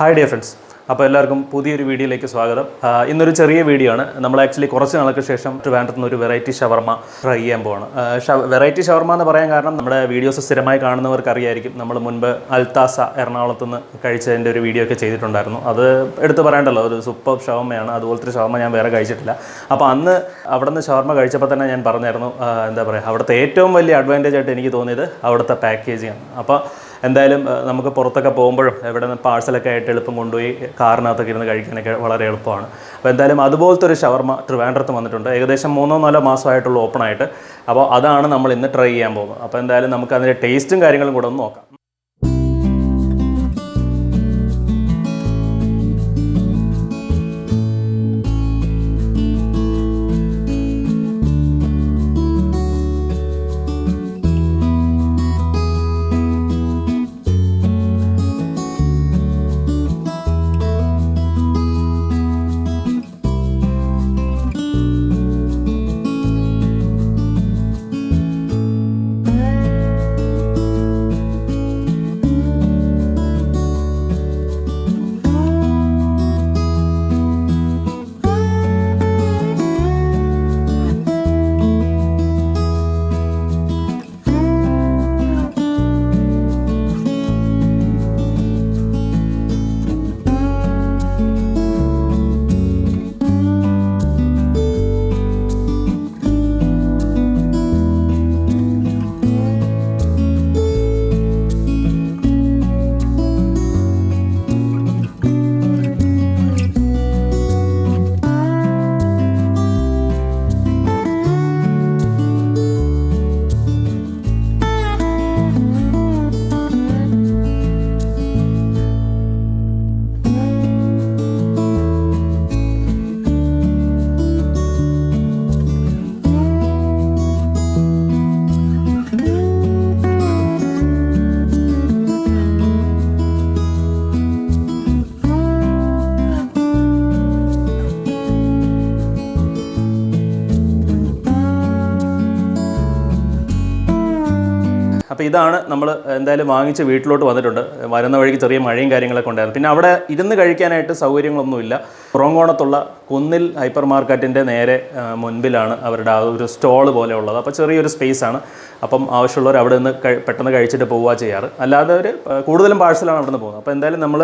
Hi dear friends. അപ്പോൾ എല്ലാവർക്കും പുതിയൊരു വീഡിയോയിലേക്ക് സ്വാഗതം. ഇന്നൊരു ചെറിയ വീഡിയോ ആണ്. നമ്മൾ ആക്ച്വലി കുറച്ച് നാൾക്ക് ശേഷം ട്രിവാൻഡ്രത്ത് ഒരു വെറൈറ്റി ഷവർമ ട്രൈ ചെയ്യാൻ പോവാണ്. വെറൈറ്റി ഷവർമ എന്ന് പറയാൻ കാരണം നമ്മുടെ വീഡിയോസ് സ്ഥിരമായി കാണുന്നവർക്ക് അറിയായിരിക്കും. നമ്മൾ മുൻപ് അൽത്താസ എറണാകുളത്ത് നിന്ന് കഴിച്ചതിൻ്റെ ഒരു വീഡിയോ ഒക്കെ ചെയ്തിട്ടുണ്ടായിരുന്നു. അത് എടുത്ത് പറയണ്ടല്ലോ, ഒരു സൂപ്പർ ഷവർമയാണ്. അതുപോലത്തെ ഒരു ഷവർമ ഞാൻ വേറെ കഴിച്ചിട്ടില്ല. അപ്പോൾ അന്ന് അവിടെ നിന്ന് ഷവർമ കഴിച്ചപ്പോൾ തന്നെ ഞാൻ പറഞ്ഞായിരുന്നു, എന്താ പറയുക, അവിടുത്തെ ഏറ്റവും വലിയ അഡ്വാൻറ്റേജ് ആയിട്ട് എനിക്ക് തോന്നിയത് അവിടുത്തെ പാക്കേജിങ് ആണ്. അപ്പോൾ എന്തായാലും നമുക്ക് പുറത്തൊക്കെ പോകുമ്പോഴും എവിടെ നിന്ന് പാഴ്സലൊക്കെ ആയിട്ട് എളുപ്പം കൊണ്ടുപോയി കാറിനകത്തൊക്കെ ഇരുന്ന് കഴിക്കാനൊക്കെ വളരെ എളുപ്പമാണ്. അപ്പോൾ എന്തായാലും അതുപോലത്തെ ഒരു ഷവർമ ട്രിവാൻഡ്രത്ത് വന്നിട്ടുണ്ട്. ഏകദേശം 3-4 മാസമായിട്ടുള്ള ഓപ്പണായിട്ട്. അപ്പോൾ അതാണ് നമ്മൾ ഇന്ന് ട്രൈ ചെയ്യാൻ പോകുന്നത്. അപ്പോൾ എന്തായാലും നമുക്ക് അതിൻ്റെ ടേസ്റ്റും കാര്യങ്ങളും കൂടെ ഒന്ന് നോക്കാം. അപ്പോൾ ഇതാണ് നമ്മൾ എന്തായാലും വാങ്ങിച്ച് വീട്ടിലോട്ട് വന്നിട്ടുണ്ട്. വരുന്ന വഴിക്ക് ചെറിയ മഴയും കാര്യങ്ങളൊക്കെ ഉണ്ടായിരുന്നു. പിന്നെ അവിടെ ഇരുന്ന് കഴിക്കാനായിട്ട് സൗകര്യങ്ങളൊന്നുമില്ല. കുറവൻകോണത്തുള്ള കുന്നിൽ ഹൈപ്പർ മാർക്കറ്റിൻ്റെ നേരെ മുൻപിലാണ് അവരുടെ ആ ഒരു സ്റ്റോൾ പോലെ ഉള്ളത്. അപ്പോൾ ചെറിയൊരു സ്പേസാണ്. അപ്പം ആവശ്യമുള്ളവർ അവിടെ നിന്ന് പെട്ടെന്ന് കഴിച്ചിട്ട് പോവുക ചെയ്യാറ്. അല്ലാതെ ഒരു കൂടുതലും പാഴ്സലാണ് അവിടെ നിന്ന് പോകുന്നത്. അപ്പോൾ എന്തായാലും നമ്മൾ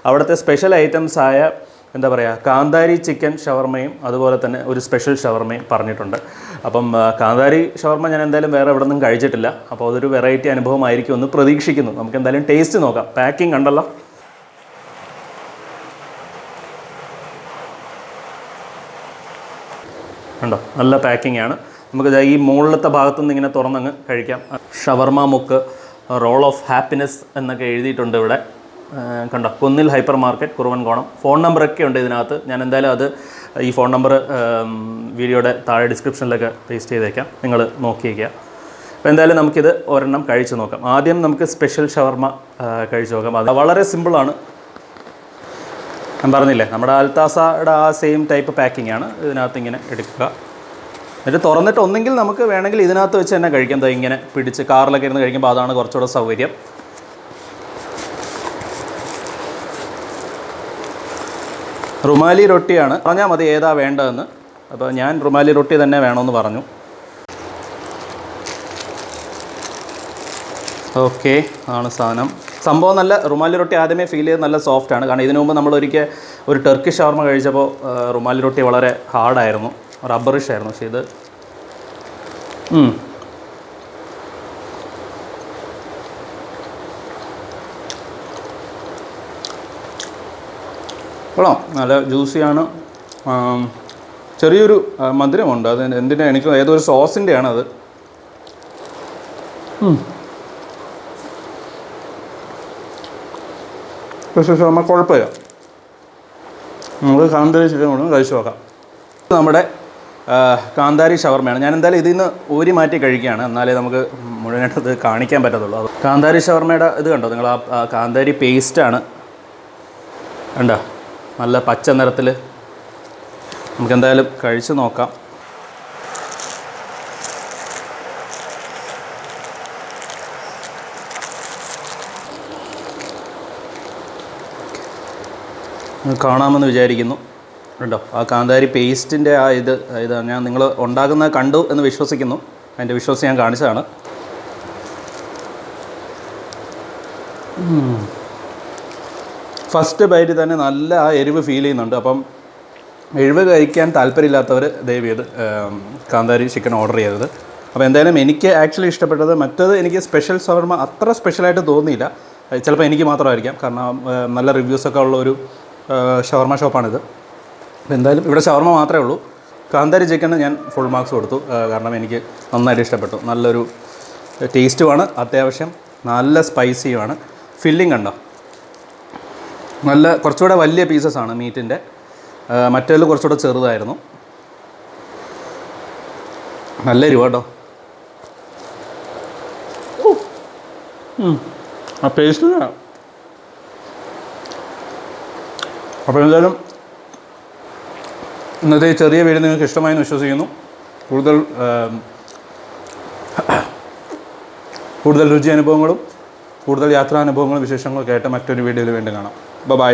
അവിടുത്തെ സ്പെഷ്യൽ ഐറ്റംസായ എന്താ പറയുക, കാന്താരി ചിക്കൻ ഷവർമയും അതുപോലെ തന്നെ ഒരു സ്പെഷ്യൽ ഷവർമയും പറഞ്ഞിട്ടുണ്ട്. അപ്പം കാന്താരി ഷവർമ ഞാൻ എന്തായാലും വേറെ എവിടെ നിന്നും കഴിച്ചിട്ടില്ല. അപ്പോൾ അതൊരു വെറൈറ്റി അനുഭവമായിരിക്കും എന്ന് പ്രതീക്ഷിക്കുന്നു. നമുക്ക് എന്തായാലും ടേസ്റ്റ് നോക്കാം. പാക്കിംഗ് കണ്ടല്ലോ. കണ്ടോ, നല്ല പാക്കിംഗ് ആണ്. നമുക്ക് ഈ മുകളിലത്തെ ഭാഗത്തുനിന്ന് ഇങ്ങനെ തുറന്നങ്ങ് കഴിക്കാം. ഷവർമ മുക്ക്, റോൾ ഓഫ് ഹാപ്പിനെസ് എന്നൊക്കെ എഴുതിയിട്ടുണ്ട് ഇവിടെ. കണ്ടോ, കുന്നിൽ ഹൈപ്പർ മാർക്കറ്റ്, കുറുവൻകോണം. ഫോൺ നമ്പറൊക്കെ ഉണ്ട് ഇതിനകത്ത്. ഞാൻ എന്തായാലും അത് ഈ ഫോൺ നമ്പർ വീഡിയോയുടെ താഴെ ഡിസ്ക്രിപ്ഷനിലൊക്കെ പേസ്റ്റ് ചെയ്തേക്കാം, നിങ്ങൾ നോക്കിയേക്കുക. അപ്പോൾ എന്തായാലും നമുക്കിത് ഒരെണ്ണം കഴിച്ച് നോക്കാം. ആദ്യം നമുക്ക് സ്പെഷ്യൽ ഷവർമ കഴിച്ച് നോക്കാം. അത് വളരെ സിമ്പിളാണ്. ഞാൻ പറഞ്ഞില്ലേ, നമ്മുടെ അൽത്താസയുടെ ആ സെയിം ടൈപ്പ് പാക്കിംഗ് ആണ്. ഇതിനകത്ത് ഇങ്ങനെ എടുക്കുക, എന്നിട്ട് തുറന്നിട്ട് ഒന്നെങ്കിൽ നമുക്ക് വേണമെങ്കിൽ ഇതിനകത്ത് വെച്ച് തന്നെ കഴിക്കാം. ഇങ്ങനെ പിടിച്ച് കാറിലൊക്കെ ഇരുന്ന് കഴിക്കുമ്പോൾ അതാണ് കുറച്ചുകൂടെ സൗകര്യം. റുമാലി റൊട്ടിയാണ്. പറഞ്ഞാൽ മതി ഏതാ വേണ്ടതെന്ന്. അപ്പോൾ ഞാൻ റുമാലി റൊട്ടി തന്നെ വേണമെന്ന് പറഞ്ഞു. ഓക്കെ, ആണ് സാധനം. സംഭവം നല്ല റുമാലി റൊട്ടി ആദ്യമേ ഫീൽ ചെയ്ത് നല്ല സോഫ്റ്റാണ്. കാരണം ഇതിനു മുമ്പ് നമ്മളൊരിക്കൽ ഒരു ടർക്കി ഷവർമ കഴിച്ചപ്പോൾ റുമാലി റൊട്ടി വളരെ ഹാർഡായിരുന്നു, റബ്ബറിഷ് ആയിരുന്നു. പക്ഷേ ഇത് കൊള്ളാം, നല്ല ജ്യൂസിയാണ്. ചെറിയൊരു മധുരമുണ്ട്. അത് എന്തിനാ, എനിക്ക് ഏതൊരു സോസിൻ്റെയാണ് അത്. പക്ഷേ ഷവർമ കുഴപ്പമില്ല. നമുക്ക് കാന്താരി ചിക്കൻ കൊണ്ട് കഴിച്ച് നോക്കാം. നമ്മുടെ കാന്താരി ഷവർമയാണ്. ഞാൻ എന്തായാലും ഇതിൽ നിന്ന് ഊരി മാറ്റി കഴിക്കുകയാണ്, എന്നാലേ നമുക്ക് മുഴുവനായിട്ട് ഇത് കാണിക്കാൻ പറ്റത്തുള്ളൂ. അത് കാന്താരി ഷവർമയുടെ ഇത് കണ്ടോ നിങ്ങൾ, ആ കാന്താരി പേസ്റ്റാണ് കണ്ടോ, നല്ല പച്ച നിറത്തിൽ. നമുക്കെന്തായാലും കഴിച്ച് നോക്കാം. കാണാമെന്ന് വിചാരിക്കുന്നു. കേട്ടോ, ആ കാന്താരി പേസ്റ്റിൻ്റെ ആ ഇത് ഞാൻ നിങ്ങൾ ഉണ്ടാക്കുന്നത് കണ്ടു എന്ന് വിശ്വസിക്കുന്നു. അതിൻ്റെ വിശ്വാസം ഞാൻ കാണിച്ചതാണ്. ഫസ്റ്റ് ബൈറ്റ് തന്നെ നല്ല ആ എരിവ് ഫീൽ ചെയ്യുന്നുണ്ട്. അപ്പം എരിവ് കഴിക്കാൻ താല്പര്യമില്ലാത്തവർ ദയവ് ചെയ്ത് കാന്താരി ചിക്കൻ ഓർഡർ ചെയ്തത്. അപ്പോൾ എന്തായാലും എനിക്ക് ആക്ച്വലി ഇഷ്ടപ്പെട്ടത് മറ്റത് എനിക്ക് സ്പെഷ്യൽ ഷവർമ അത്ര സ്പെഷ്യലായിട്ട് തോന്നിയില്ല. ചിലപ്പോൾ എനിക്ക് മാത്രമായിരിക്കാം, കാരണം നല്ല റിവ്യൂസൊക്കെ ഉള്ള ഒരു ഷവർമ ഷോപ്പാണിത്. അപ്പോൾ എന്തായാലും ഇവിടെ ഷവർമ മാത്രമേ ഉള്ളൂ. കാന്താരി ചിക്കന് ഞാൻ ഫുൾ മാർക്സ് കൊടുത്തു, കാരണം എനിക്ക് നന്നായിട്ട് ഇഷ്ടപ്പെട്ടു. നല്ലൊരു ടേസ്റ്റുമാണ്, അത്യാവശ്യം നല്ല സ്പൈസിയുമാണ്. ഫില്ലിംഗ് ഉണ്ടോ, നല്ല കുറച്ചുകൂടെ വലിയ പീസസാണ് മീറ്റിൻ്റെ. മറ്റേതിൽ കുറച്ചുകൂടെ ചെറുതായിരുന്നു. നല്ല എരിവ് കേട്ടോ. ആ പേസ്റ്റ്. അപ്പോൾ എന്തായാലും ഇന്നത്തെ ഈ ചെറിയ വീഡിയോ നിങ്ങൾക്ക് ഇഷ്ടമായെന്ന് വിശ്വസിക്കുന്നു. കൂടുതൽ രുചി അനുഭവങ്ങളും കൂടുതൽ യാത്രാനുഭവങ്ങളും വിശേഷങ്ങളൊക്കെ ആയിട്ട് മറ്റൊരു വീഡിയോയിൽ വീണ്ടും കാണാം. ബൈ.